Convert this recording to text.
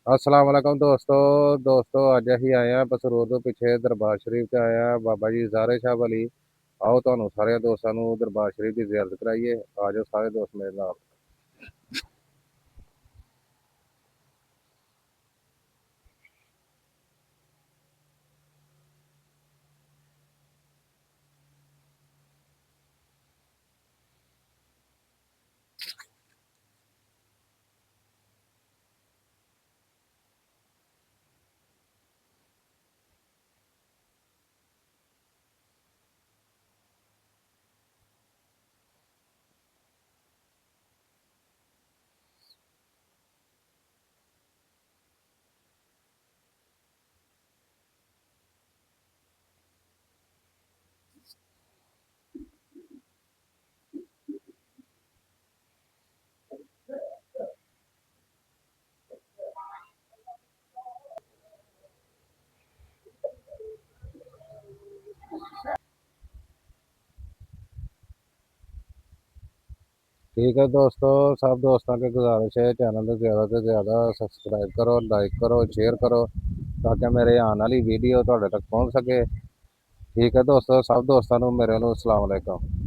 अस्सलाम वालेकुम दोस्तों ਅੱਜ ਅਸੀਂ ਆਏ ਹਾਂ ਬਸਰੋਰ ਤੋਂ ਪਿੱਛੇ ਦਰਬਾਰ ਸ਼ਰੀਫ ਤੇ ਆਏ ਹਾਂ ਬਾਬਾ ਜੀ ਜ਼ਾਰੇ ਸ਼ਾਹ ਵਲੀ। ਆਓ ਤੁਹਾਨੂੰ ਸਾਰੇ ਦੋਸਤਾਂ ਨੂੰ ਦਰਬਾਰ ਸ਼ਰੀਫ ਦੀ ਜ਼ਿਆਰਤ ਕਰਾਈਏ। ਆ ਜਾਓ ਸਾਰੇ ਦੋਸਤ ਮੇਰੇ ਨਾਲ। ठीक है दोस्तों, सब दोस्तों की गुजारिश है चैनल को ज़्यादा से ज़्यादा सब्सक्राइब करो, लाइक करो, शेयर करो ताकि मेरे आने वाली वीडियो तुहाडे तक पहुँच सके। ठीक है दोस्तों, सब दोस्तों को मेरे वालों अस्सलाम वालेकुम।